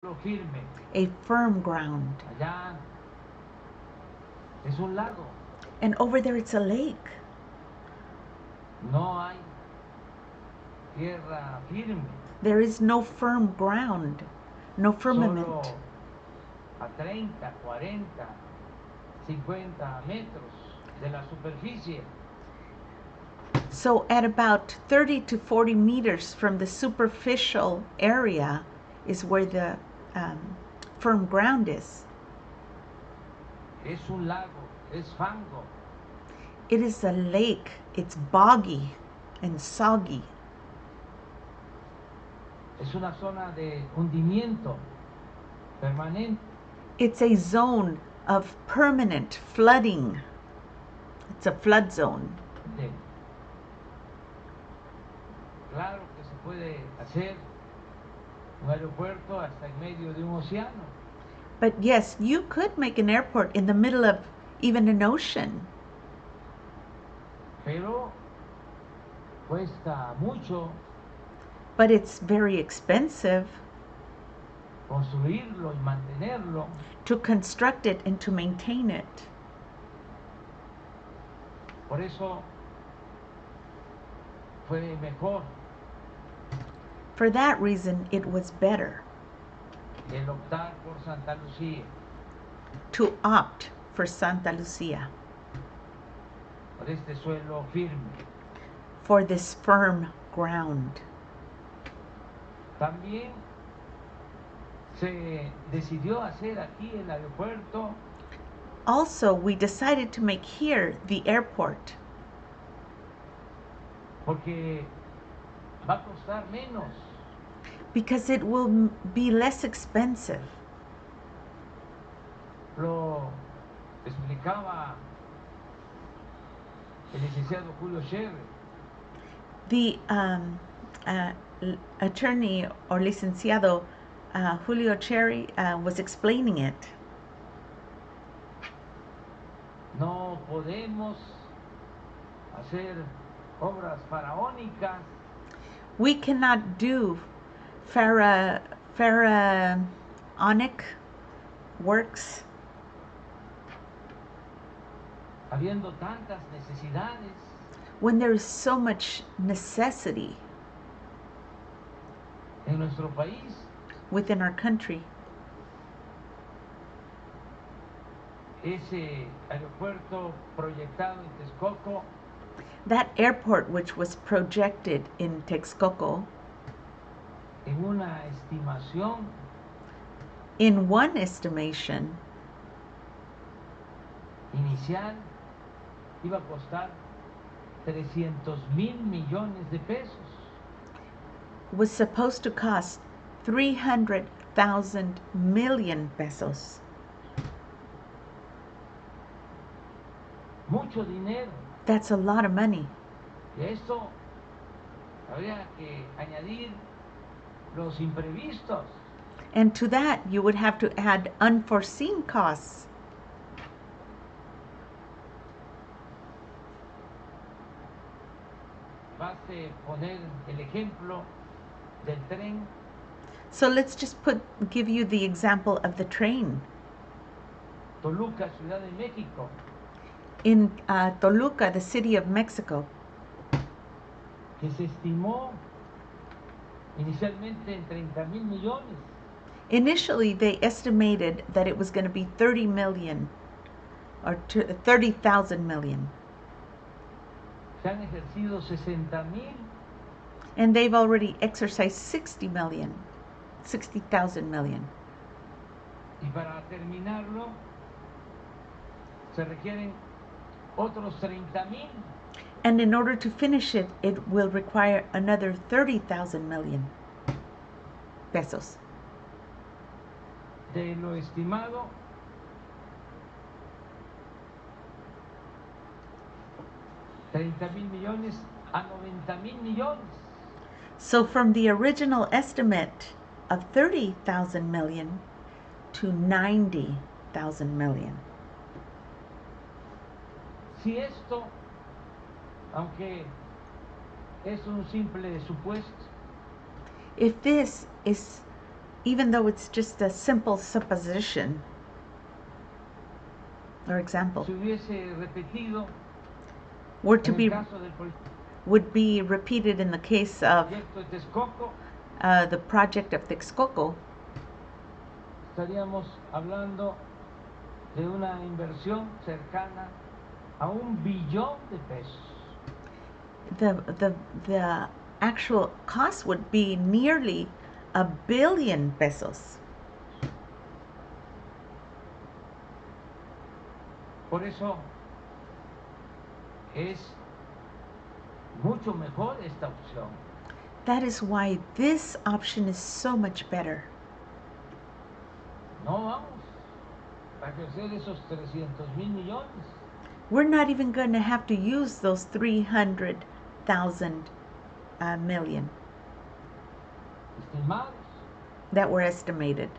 Lo firme. a firm ground. Allá es un lago. And over there it's a lake. No hay tierra firme. There is no firm ground, no firmament. Solo a 30, 40, 50 metros de la superficie. So at about 30 to 40 meters from the superficial area is where the firm ground is. Es un lago, es fango. It is a lake. It's boggy and soggy. Es una zona de hundimiento permanente. It's a zone of permanent flooding. It's a flood zone. Claro que se puede hacer un aeropuerto hasta en medio de un océano. But yes, you could make an airport in the middle of even an ocean. Pero cuesta mucho But it's very expensive construirlo y mantenerlo. to construct it and to maintain it. Por eso fue mejor For that reason, it was better el optar por Santa Lucía, to opt for Santa Lucia, por este suelo firme. for this firm ground. También se decidió hacer aquí el aeropuerto Also, we decided to make here the airport porque va a costar menos. because it will be less expensive. Lo explicaba el licenciado Julio Scherre. The attorney or licenciado Julio Cherry was explaining it. No podemos hacer obras faraónicas We cannot do pharaonic works habiendo tantas necesidades. when there is so much necessity En nuestro país, within our country. ese aeropuerto proyectado en Texcoco That airport, which was projected in Texcoco, en una estimación in one estimation, inicial iba a costar 300,000 millones de pesos. was supposed to cost 300,000 million pesos. Mucho dinero. That's a lot of money. Y a esto habría que añadir los imprevistos. And to that, you would have to add unforeseen costs. Baste poner el ejemplo del tren So let's just give you the example of the train. Toluca, Ciudad de México. In Toluca, the city of Mexico, que se estimó inicialmente en 30,000 millones. initially they estimated that it was going to be 30 million or 30,000 million. Se han ejercido 60,000. And they've already exercised 60,000 million. Y para terminarlo, se requieren otros 30,000. And in order to finish it, it will require another 30,000 million pesos. De lo estimado, 30,000 millones a 90,000 millones. So from the original estimate of 30,000 million to 90,000 million. Si esto, aunque es un simple supuesto, If this is even though it's just a simple supposition or example, se hubiese repetido were to en el be caso del would be repeated in the case of proyecto de Texcoco, the project of Texcoco, estaríamos hablando de una inversión cercana a $1 billón de pesos. the actual cost would be nearly $1 billion pesos. Por eso es mucho mejor esta opción. That is why this option is so much better. No vamos a ejercer esos 300,000 millones. We're not even going to have to use those 300,000 million Estimados, that were estimated.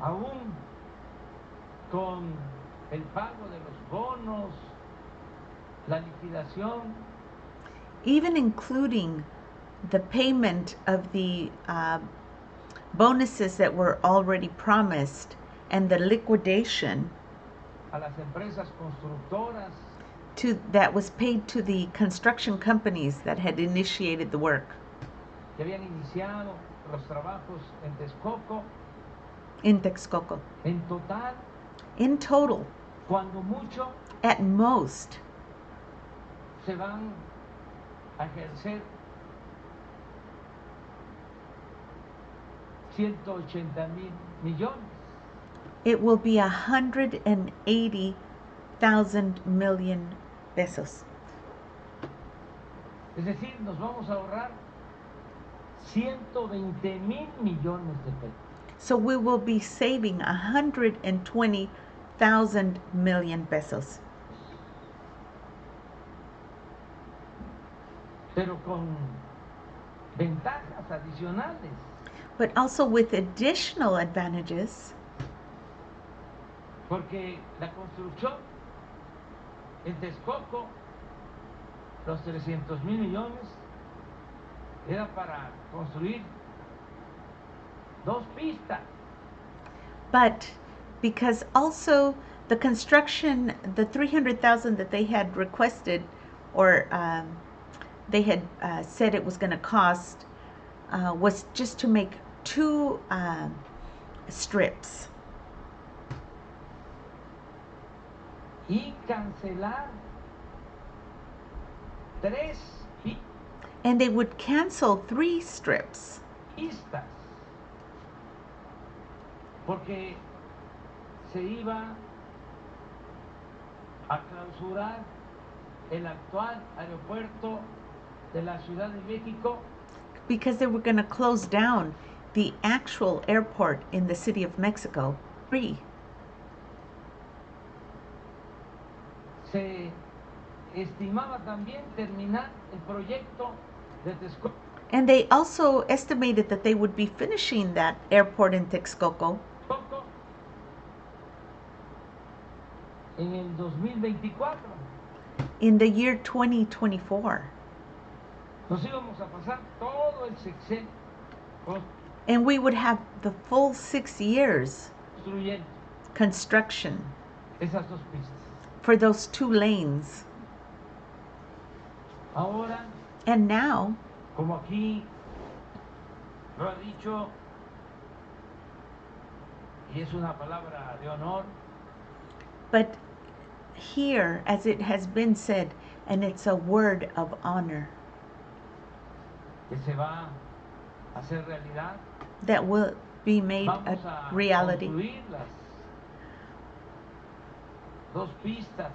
aún con el pago de los bonos, la liquidación, Even including the payment of the bonuses that were already promised and the liquidation a las empresas constructoras, that was paid to the construction companies that had initiated the work que habían iniciado los trabajos en Texcoco, in Texcoco. en total, In total, cuando mucho, at most, se van a ejercer 180,000 millones. it will be 180,000 million pesos. Es decir, nos vamos a ahorrar 120,000 millones de pesos. So we will be saving 120,000 million pesos. Pero con ventajas adicionales. But also with additional advantages, Porque la construcción en Texcoco, los 300,000 millones, era para construir 2 pistas. but because also the construction, the 300,000 that they had requested, or they had said it was going to cost, was just to make 2 strips Y cancelar 3 and they would cancel 3 strips pistas. Porque se iba a clausurar el actual aeropuerto de la Ciudad de México, because they were going to close down the actual airport in the city of Mexico. 3. se estimaba también terminar el proyecto de Texcoco And they also estimated that they would be finishing that airport in Texcoco en el 2024. in the year 2024. Nos íbamos a pasar todo el sexenio And we would have the full 6 years construyendo construction esas 2 pistas. for those 2 lanes. Ahora, And now, como aquí lo ha dicho, y es una palabra de honor, but here, as it has been said, and it's a word of honor, que se va a hacer realidad, that will be made a vamos a reality. construir las 2 pistas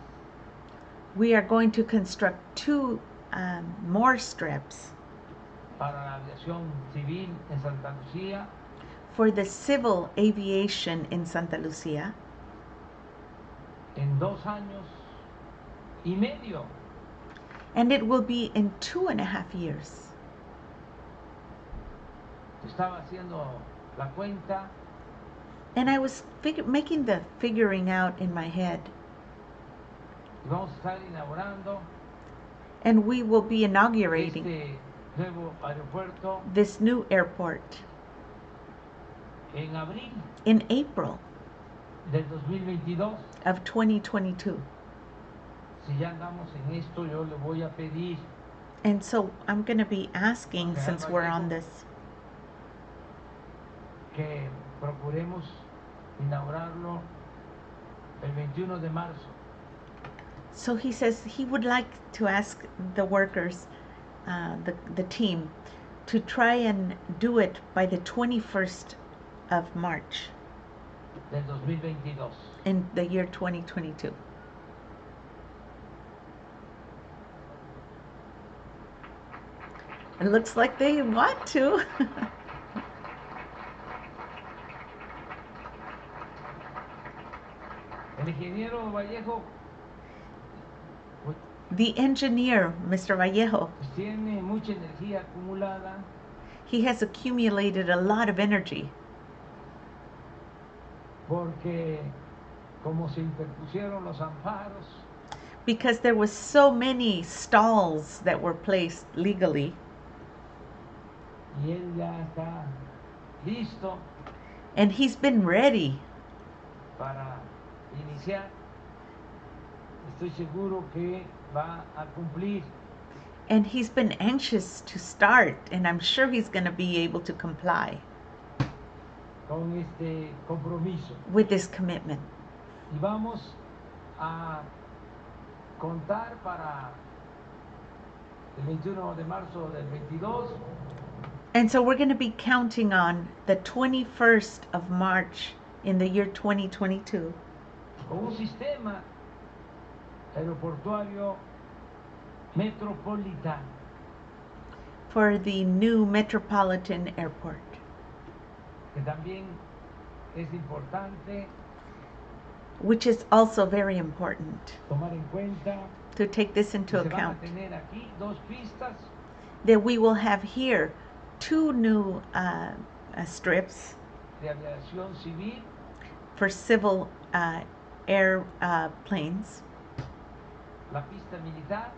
We are going to construct 2 more strips para la aviación civil en Santa Lucía, for the civil aviation in Santa Lucia en 2 años y medio. and it will be in 2.5 years. Estaba haciendo la cuenta And I was making the figuring out in my head, y vamos a estar inaugurando and we will be inaugurating este nuevo aeropuerto this new airport en abril in April del 2022. of 2022. Si ya andamos en esto, yo le voy a pedir And so I'm going to be asking, since we're on this, que procuremos inaugurarlo el 21 de marzo. so he says he would like to ask the workers, the team, to try and do it by the 21st of March Del 2022. in the year 2022. It looks like they want to. El ingeniero Vallejo The engineer, Mr. Vallejo, pues, tiene mucha energía acumulada he has accumulated a lot of energy porque como se interpusieron los amparos, because there was so many stalls that were placed legally, y él ya está listo and he's been ready. para iniciar. Estoy seguro que va a cumplir And he's been anxious to start, and I'm sure he's going to be able to comply con este compromiso. with this commitment. Y vamos a contar para el 21 de marzo del 22 And so we're going to be counting on the 21st of March in the year 2022 con un sistema aeroportuario metropolitano, for the new Metropolitan Airport, que también es importante which is also very important tomar en cuenta to take this que into se van a account, tener aquí 2 pistas that we will have here 2 new strips de aviación civil, for civil airplanes, la pista militar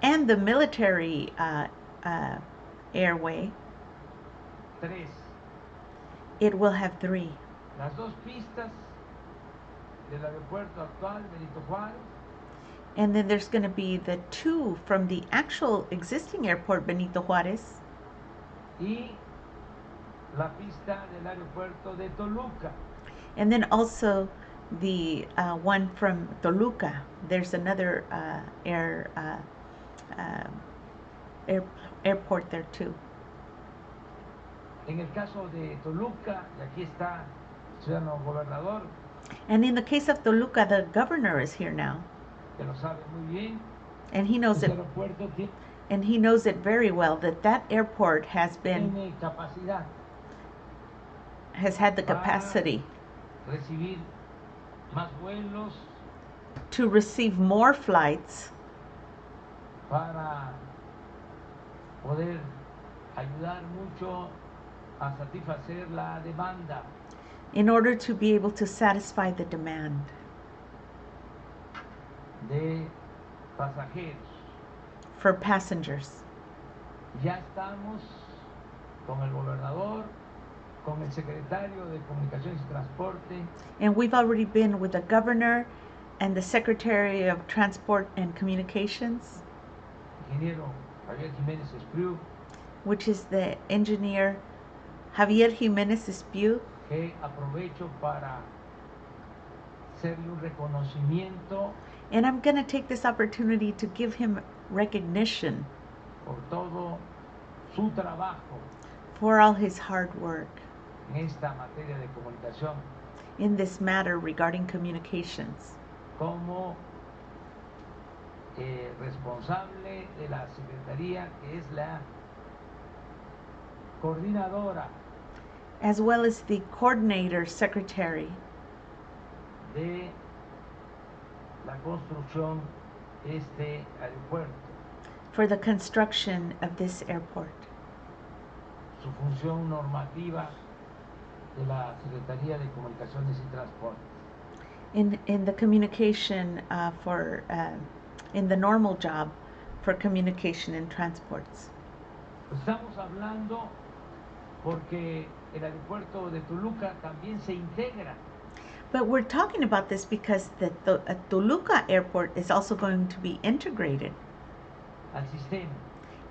and the military airway. 3. It will have 3. Las 2 pistas del aeropuerto actual Benito Juárez And then there's going to be the 2 from the actual existing airport Benito Juárez, y la pista del aeropuerto de Toluca. and then also the one from Toluca. There's another airport there too. En el caso de Toluca, y aquí está el ciudadano gobernador, And in the case of Toluca, the governor is here now, que lo sabe muy bien, and he knows ese it, aeropuerto and he knows it very well, that that airport has tiene capacidad had the capacity recibir más vuelos to receive more flights para poder ayudar mucho a satisfacer la demanda in order to be able to satisfy the demand de pasajeros. for passengers. Ya estamos con el gobernador, con el secretario de Comunicaciones y Transporte, And we've already been with the governor and the Secretary of Transport and Communications, ingeniero Javier Jiménez Espriu, which is the engineer Javier Jiménez Espriu, que aprovecho para hacerle un reconocimiento and I'm going to take this opportunity to give him recognition por todo su trabajo for all his hard work en esta materia de comunicación in this matter regarding communications, como responsable de la Secretaría, que es la coordinadora as well as the coordinator secretary de la construcción de este aeropuerto. for the construction of this airport. Su función normativa de la Secretaría de Comunicaciones y Transporte. In the communication in the normal job for communication and transports. Estamos hablando porque el aeropuerto de Toluca también se integra But we're talking about this because the Toluca airport is also going to be integrated al sistema.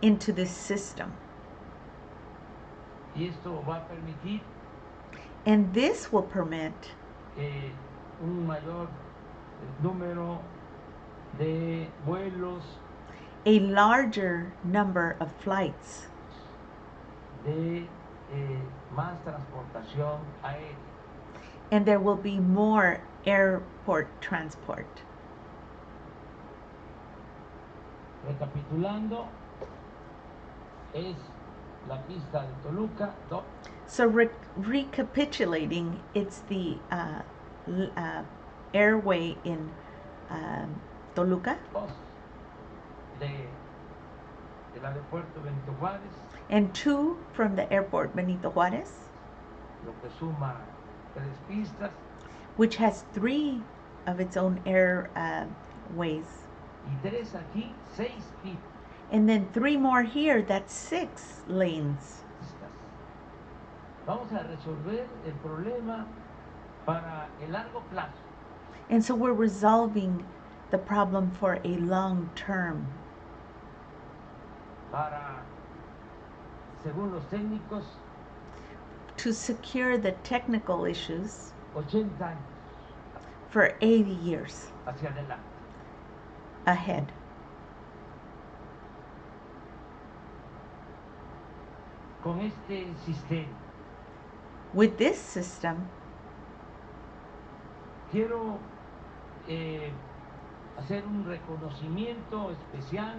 into this system. Y esto va a permitir And this will permit un mayor número de vuelos, a larger number of flights, de más transportación aérea. and there will be more airport transport. Recapitulando, es la pista de Toluca, So recapitulating, it's the airway in Toluca dos del aeropuerto Benito Juárez, and 2 from the airport Benito Juárez, lo que suma 3 pistas, which has 3 of its own airways, y 3 aquí, 6 pistas. and then 3 more here. That's 6 lanes. Vamos a resolver el problema para el largo plazo. And so we're resolving the problem for a long term. Para, según los técnicos, To secure the technical issues 80 años for 80 years hacia adelante. ahead. Con este sistema, With this system, quiero hacer un reconocimiento especial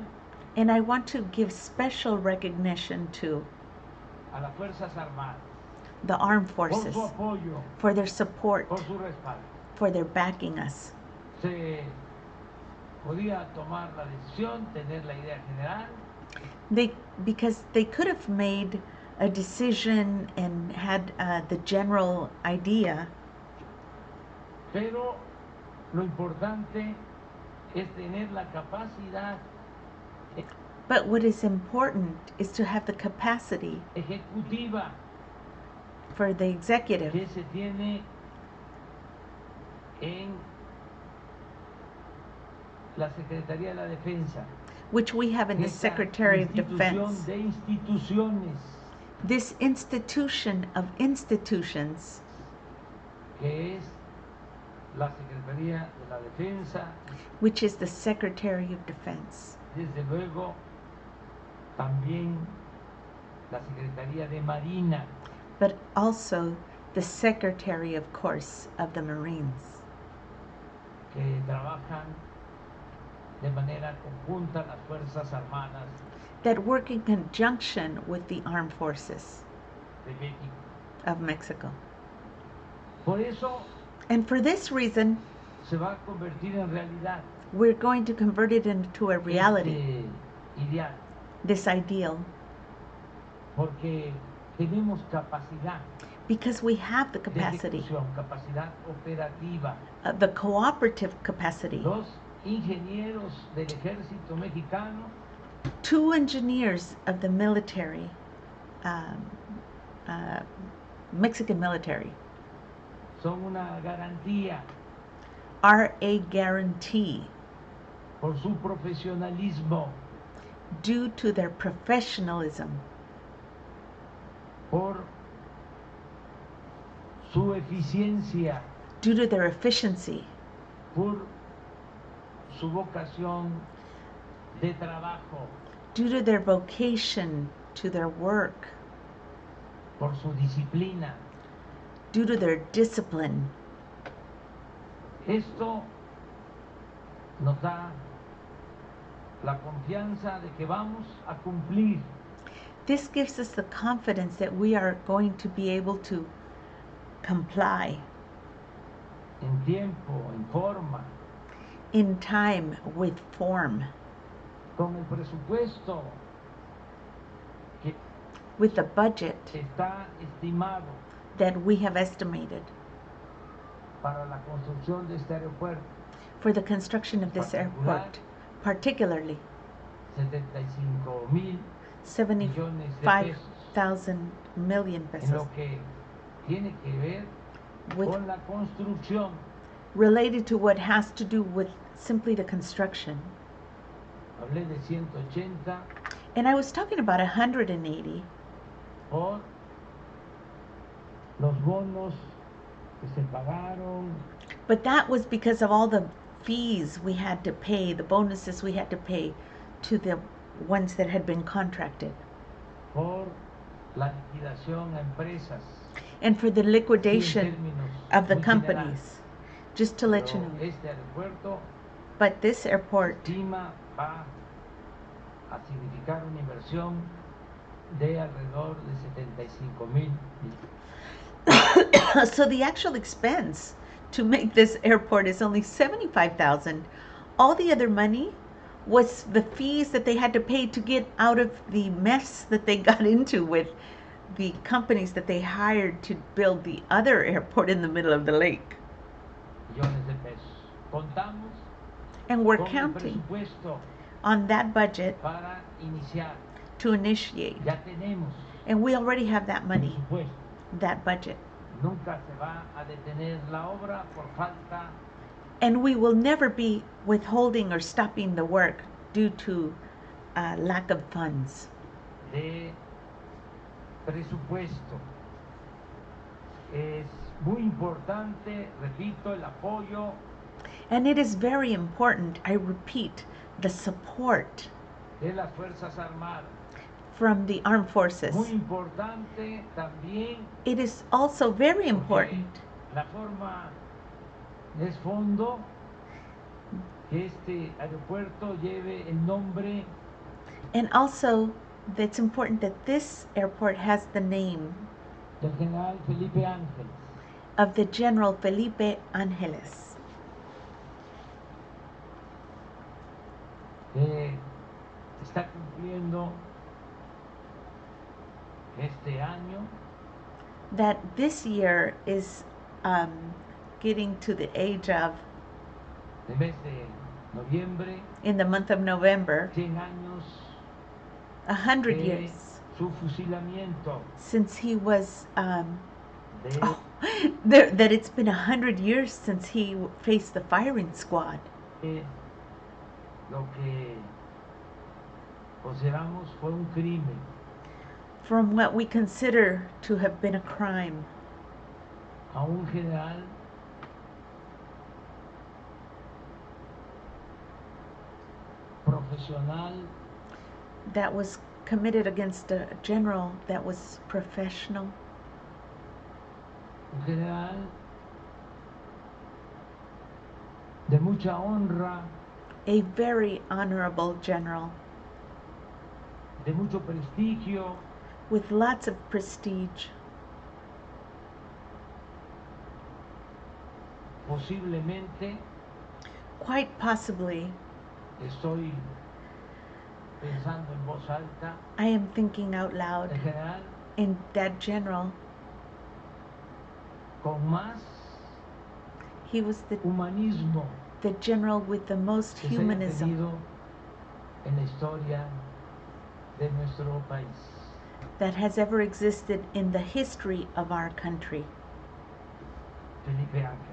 and I want to give special recognition to a las Fuerzas Armadas the armed por forces su apoyo, for their support, por su respaldo. for their backing us. Se podía tomar la decisión, tener la idea general, Because they could have made a decision and had the general idea, pero lo importante es tener la capacidad but what is important is to have the capacity ejecutiva for the executive que se tiene en la Secretaría de la Defensa, which we have in the esta Secretary of institución Defense. de instituciones, This institution of institutions, que es la Secretaría de la Defensa, which is the Secretary of Defense. desde luego también la Secretaría de Marina, But also the Secretary, of course, of the Marines, que trabajan de manera conjunta las Fuerzas Armadas that work in conjunction with the armed forces de México. of Mexico. Por eso And for this reason, se va a convertir en realidad we're going to convert it into a reality, este ideal, this ideal, porque tenemos capacidad because we have the de capacity, ejecución, capacidad operativa. the cooperative capacity. Los ingenieros del ejército mexicano 2 engineers of the military, Mexican military, son una garantía are a guarantee por su profesionalismo, due to their professionalism, por su eficiencia, due to their efficiency, por su vocación de trabajo, due to their vocation to their work, por su disciplina. due to their discipline. Esto nos da la confianza de que vamos a cumplir This gives us the confidence that we are going to be able to comply en tiempo, en forma, in time with form, con el presupuesto que with the budget está estimado that we have estimated para la construcción de este aeropuerto, for the construction of this airport, particularly 75,000 millones de pesos, 75,000 million en pesos, lo que tiene que ver with con la construcción. related to what has to do with simply the construction. Hablé de 180 And I was talking about 180 por los bonos que se pagaron, but that was because of all the fees we had to pay, the bonuses we had to pay to the ones that had been contracted, por la liquidación a empresas. and for the Sí, en liquidation términos of the muy companies. Just to let you generales. know. Pero este aeropuerto But this airport, estima va a significar una inversión de alrededor de 75,000 millones. so the actual expense to make this airport is only 75,000. All the other money was the fees that they had to pay to get out of the mess that they got into with the companies that they hired to build the other airport in the middle of the lake. Millones de pesos. Contamos And we're con el counting presupuesto on that budget para iniciar. to initiate. Ya tenemos And we already have that money, presupuesto. that budget. Nunca se va a detener la obra por falta And we will never be withholding or stopping the work due to lack of funds. de presupuesto. Es muy importante, repito, el apoyo And it is very important, I repeat, the support de las Fuerzas Armadas. from the armed forces. Muy importante también It is also very porque important la forma es fondo que este aeropuerto lleve el nombre and also it's important that this airport has the name del General Felipe Angeles. of the General Felipe Angeles, Que está cumpliendo este año that this year is getting to the age of, el mes de noviembre, in the month of November, 100 años 100 de years su fusilamiento, since he was de that it's been 100 years since he faced the firing squad. lo que consideramos fue un crimen, From what we consider to have been a crime, a un general profesional, that was committed against a general that was professional, un general de mucha honra, a very honorable general de mucho prestigio, with lots of prestige. posiblemente, Quite possibly, estoy pensando en voz alta, I am thinking out loud, el general in that general, con más he was humanismo the general with the most que se haya humanism tenido en la historia de nuestro país. that has ever existed in the history of our country. Felipe Ángeles.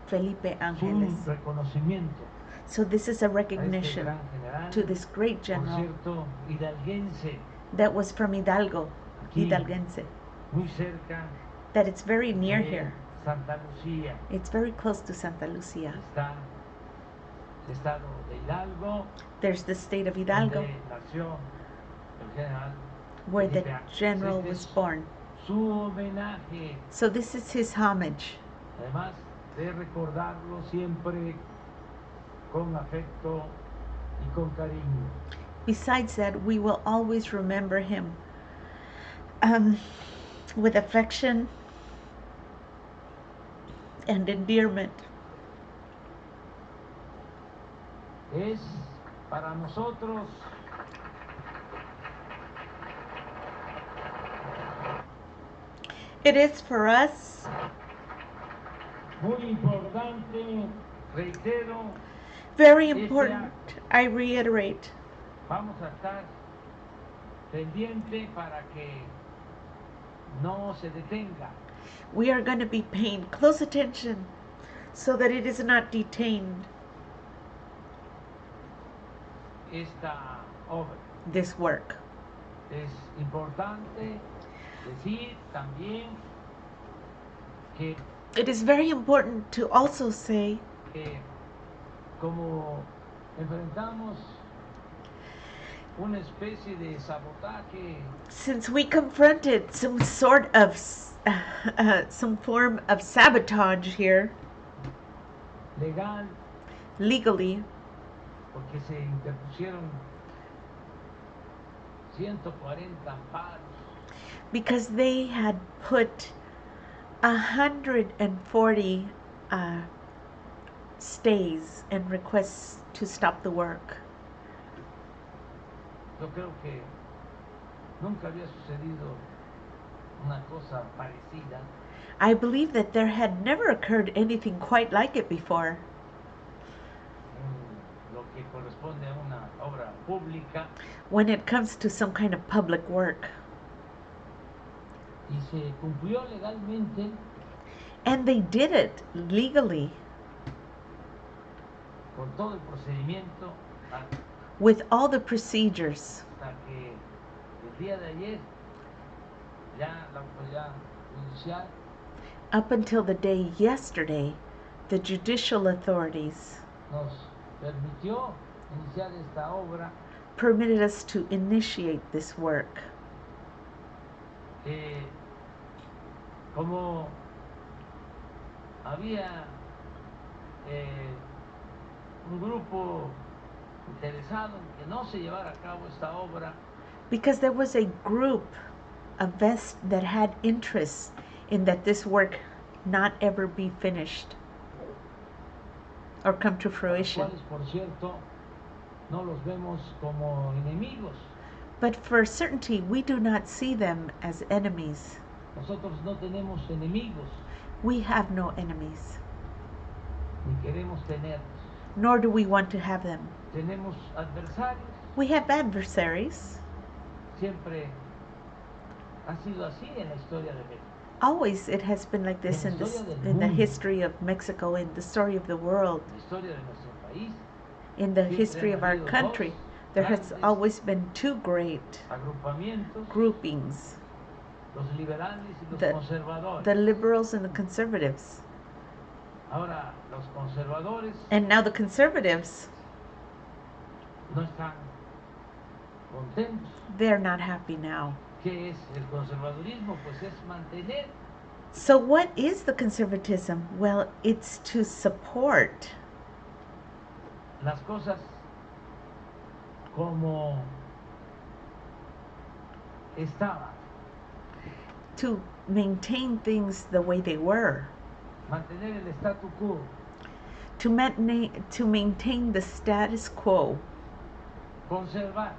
Felipe Es Angeles. un reconocimiento So this is a a este recognition gran general, to this great por general cierto, hidalguense, that was from Hidalgo, Aquí. Hidalguense, muy cerca that it's very near de here. Santa Lucía. It's very close to Santa Lucia. Está el estado de Hidalgo, There's the state of Hidalgo, donde nació el general where the Felipe Ángeles. general Este was es born. su homenaje, So this is his homage, además de recordarlo siempre con afecto y con cariño. Besides that, we will always remember him with affection and endearment. Es para nosotros It is for us muy importante, reitero, very important, I reiterate, vamos a estar pendiente para que no se detenga. We are going to be paying close attention so that it is not detained, esta obra. this work. Es importante decir también que It is very important to also say, como enfrentamos una especie de sabotaje, since we confronted some sort of some form of sabotage here legal, legally, porque se interpusieron 140 amparos, because they had put 140 stays and requests to stop the work. yo creo que nunca había sucedido una cosa parecida. I believe that there had never occurred anything quite like it before. En lo que corresponde a una obra pública, When it comes to some kind of public work. y se cumplió legalmente, And they did it legally con todo el procedimiento, with all the procedures, hasta que el día de ayer ya la autoridad judicial up until the day yesterday, the judicial authorities nos permitió iniciar esta obra, permitted us to initiate this work. Como había un grupo interesado en que no se llevara a cabo esta obra, Because there was a group of us that had interest in that this work not ever be finished or come to a los fruition. cuales, por cierto, no los vemos como enemigos. But for certainty, we do not see them as enemies. Nosotros no tenemos enemigos, We have no enemies, ni queremos tenerlos. nor do we want to have them. Tenemos adversarios, We have adversaries. siempre ha sido así en la historia de México. Always it has been like this in the history of Mexico, in the story of the world, En la historia de nuestro país, in the history of our country. There has always been two great agrupamientos, groupings, los liberales y los The- conservadores. the liberals and the conservatives. Ahora, los conservadores And now the conservatives, no están contentos. they're not happy now. ¿Qué es el conservadurismo? Pues es mantener So what is the conservatism? Well, it's to support las cosas como estaban, to maintain things the way they were, mantener el statu quo, to maintain the status quo, conservar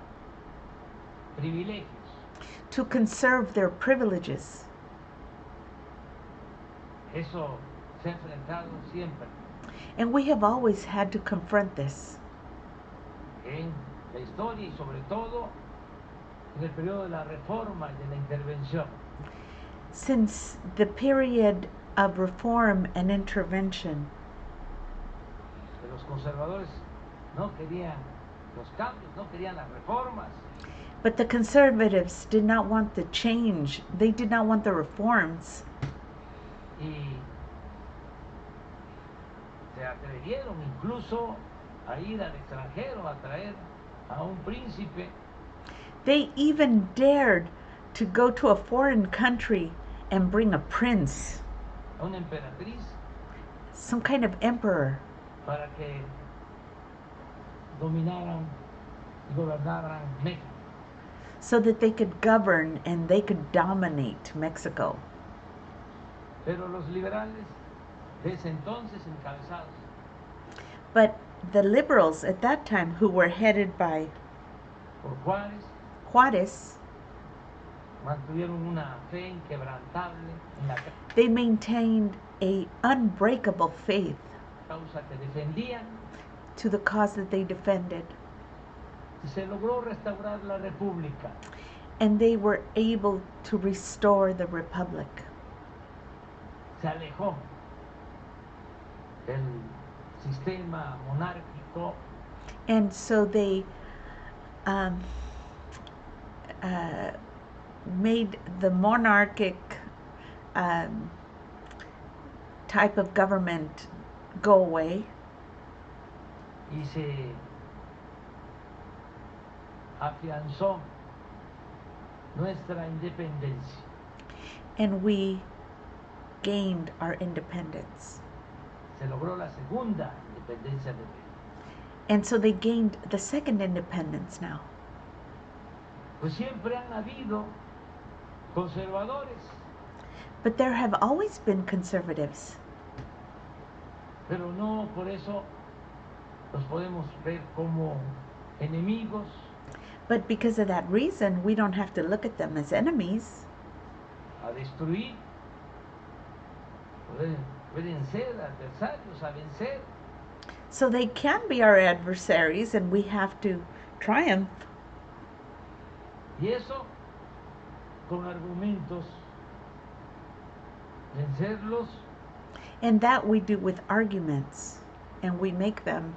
privilegios. to conserve their privileges. Eso se ha enfrentado siempre And we have always had to confront this en la historia y sobre todo en el periodo de la reforma y de la intervención. since the period of reform and intervention. Que los conservadores no querían los cambios, no querían las reformas. But the conservatives did not want the change. They did not want the reforms. Y se atrevieron incluso a ir al extranjero a traer a un príncipe They even dared to go to a foreign country and bring a prince, a una emperatriz some kind of emperor, para que dominaran y gobernaran México. so that they could govern and they could dominate Mexico. Pero los liberales de ese entonces, encabezados But the liberals at that time, who were headed by por Juárez, Juárez, mantuvieron una fe inquebrantable en la they maintained a unbreakable faith causa que defendían to the cause that they defended. y se logró restaurar la república. And they were able to restore the republic. se alejó del sistema monárquico. And so they um, made the monarchic type of government go away. Y se afianzó nuestra independencia. And we gained our independence. Se logró la segunda independencia de México. And so they gained the second independence now. Pues siempre han habido conservadores, But there have always been conservatives. pero no por eso los podemos ver como enemigos. But because of that reason, we don't have to look at them as enemies. A destruir. Pueden ser adversarios a vencer. So they can be our adversaries and we have to triumph. Y eso con argumentos. Vencerlos. And that we do with arguments. And we make them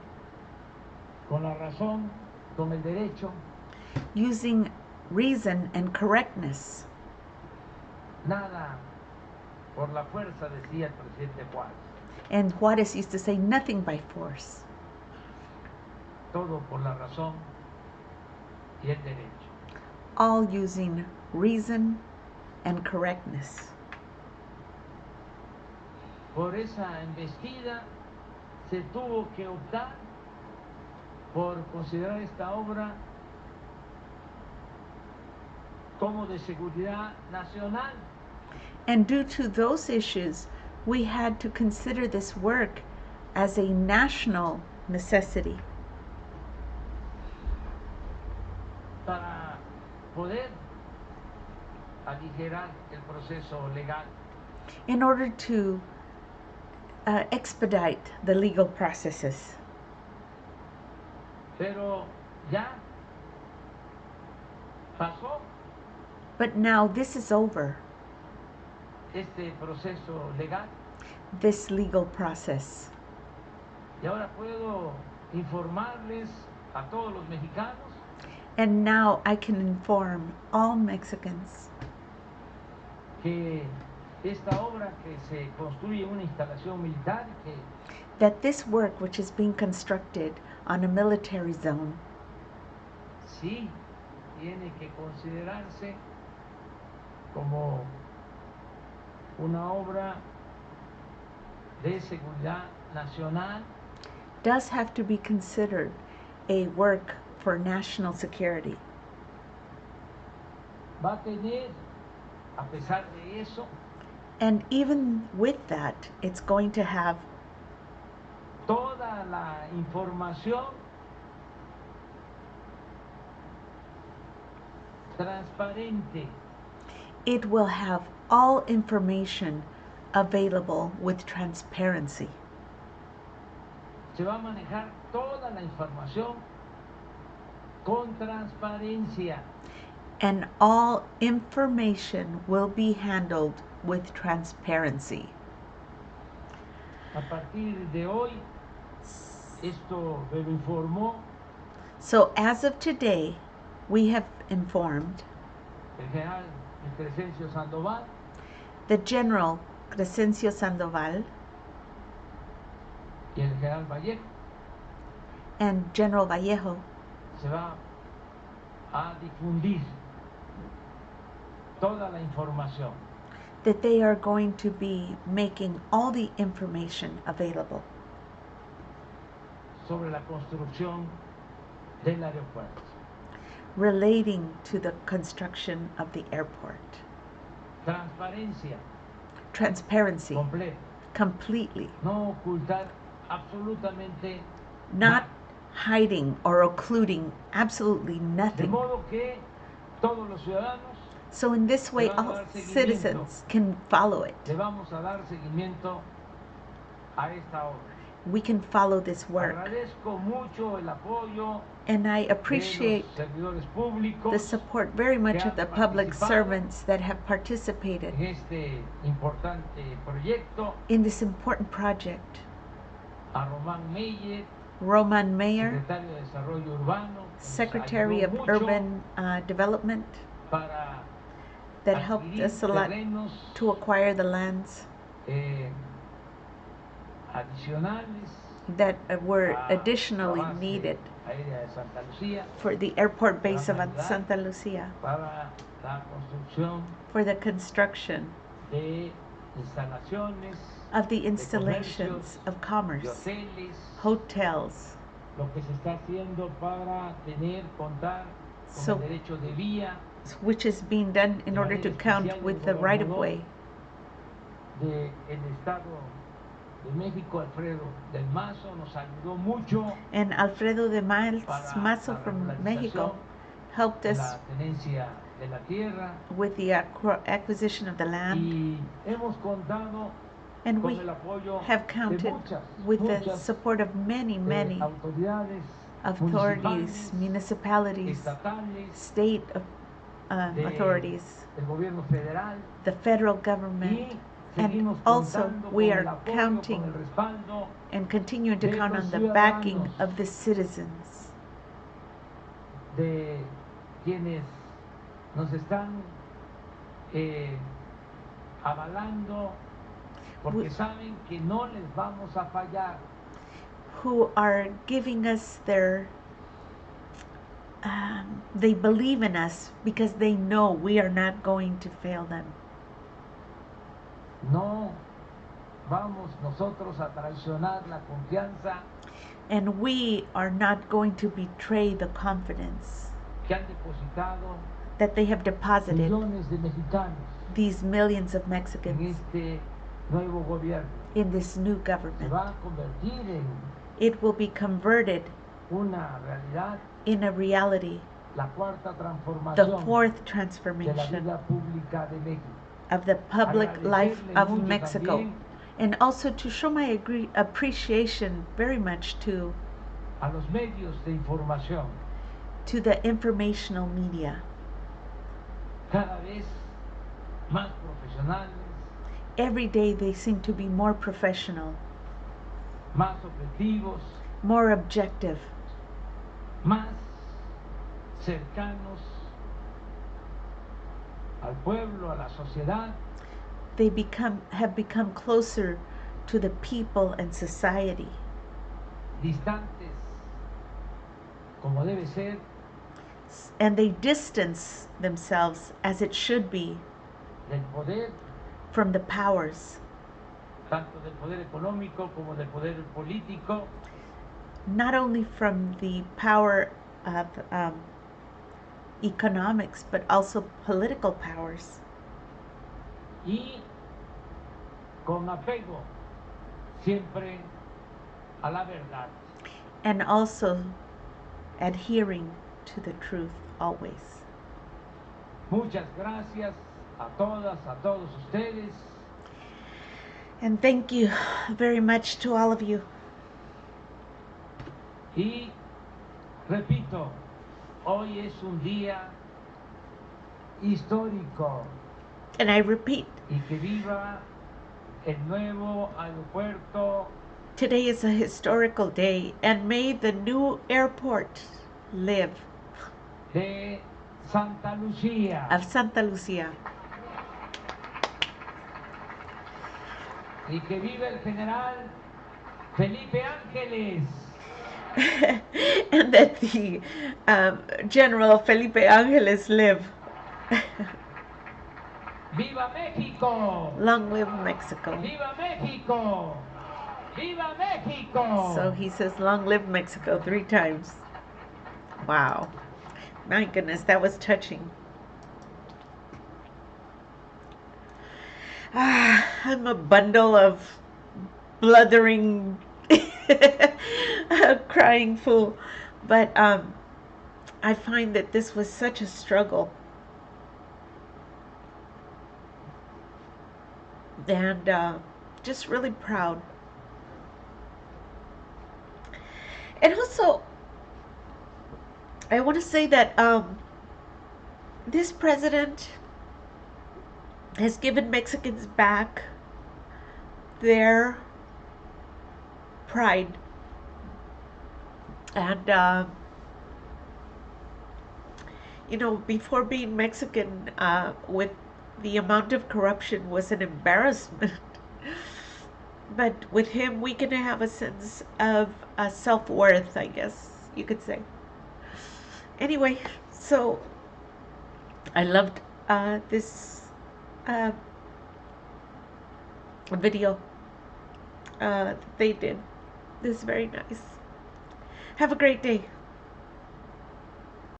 Con la razón, con el derecho. using reason and correctness. Nada por la fuerza, decía el presidente Juárez. And Juárez used to say nothing by force. Todo por la razón y el derecho. All using reason and correctness. Por esa embestida se tuvo que optar por considerar esta obra como de seguridad nacional. And due to those issues, we had to consider this work as a national necessity. Para poder aligerar el proceso legal. In order to expedite the legal processes. Pero ya pasó But now this is over, este proceso legal this legal process. y ahora puedo informarles a todos los mexicanos And now I can inform all Mexicans que esta obra que se construye en una instalación militar, que that this work, which is being constructed on a military zone, sí tiene que considerarse como una obra de seguridad nacional, does have to be considered a work for national security. va a tener, a pesar de eso, And even with that, it's going to have toda la información transparente, it will have all information available with transparency. se va a manejar toda la información con transparencia. And all information will be handled with transparency. A partir de hoy, esto me lo informó So as of today, we have informed el general Crescencio Sandoval the General Crescencio Sandoval y el general Vallejo. and General Vallejo Se va a difundir toda la información that they are going to be making all the information available sobre la construcción del aeropuerto. relating to the construction of the airport. Transparencia Transparency, completa, completely, no ocultar absolutamente not nada. hiding or occluding absolutely De nothing. modo que todos los ciudadanos So in this way, all citizens can follow it. le vamos a dar seguimiento a esta obra. we can follow this work. Agradezco mucho el apoyo And I de appreciate los servidores the públicos support very much que of the han public participado servants that have participated en este importante proyecto. in this important project. A Román Meyer, Roman Mayer, secretario de Desarrollo Urbano, que nos Secretary ayudó of mucho Urban Development, para that helped adquirir us a lot terrenos to acquire the lands adicionales that were a la additionally base needed aérea de Santa Lucía for the airport que base van a of ayudar Santa Lucia, para la construcción for the construction de instalaciones, of the de installations comercios, of de commerce, hoteles, hotels, lo que se está haciendo para contar con So- el derecho de vía which is being done in de order to manera count especial with el the right of gobernador way. del Estado de México, Alfredo del Mazo, nos ayudó mucho And Alfredo de para Mazo la from regularización Mexico helped de us la tenencia de la tierra with the acquisition of the land, y hemos contado and con we el apoyo have de counted muchas with the muchas support of many autoridades authorities, municipales, municipalities, estatales, state authorities, del gobierno federal, the federal government, y and seguimos also contando we con are el apoyo, counting con el respaldo and continuing to de count los on the backing ciudadanos, of the citizens, de quienes nos están avalando porque saben que no les vamos a fallar. who are giving us their they believe in us because they know we are not going to fail them. No vamos nosotros a traicionar la confianza And we are not going to betray the confidence que han depositado that they have deposited, millones de mexicanos these millions of en Mexicans, este nuevo gobierno. in this new Se government. va a convertir en It will be converted una realidad, in a reality, la cuarta the transformación fourth de la transformation vida pública de México. of the public life Agradecerle of mucho Mexico. también And also to show my appreciation very much to a los medios de información, the informational media. cada vez más profesionales, Every day they seem to be more professional, más objetivos, more objective, más cercanos al pueblo, a la sociedad, they have become closer to the people and society, distantes como debe ser and they distance themselves as it should be del poder, from the powers, tanto del poder económico como del poder político, not only from the power of economics, but also political powers, y con apego siempre a la verdad. and also adhering to the truth always. Muchas gracias a todas, a todos ustedes. And thank you very much to all of you. Y repito, hoy es un día histórico And I repeat, y que viva el nuevo aeropuerto today is a historical day, and may the new airport live de Santa Lucía. of Santa Lucia. Y que viva el general Felipe Angeles. And that the General Felipe Angeles live. ¡Viva México! Long live Mexico. ¡Viva México! ¡Viva México! So he says, long live Mexico 3 times. Wow. My goodness, that was touching. I'm a bundle of blubbering, crying fool. But I find that this was such a struggle. And just really proud And also, I want to say that this president has given Mexicans back their pride. And, before being Mexican, with the amount of corruption was an embarrassment. But with him, we can have a sense of self worth, I guess you could say. Anyway, so I loved this uh, video they did. This is very nice. Have a great day.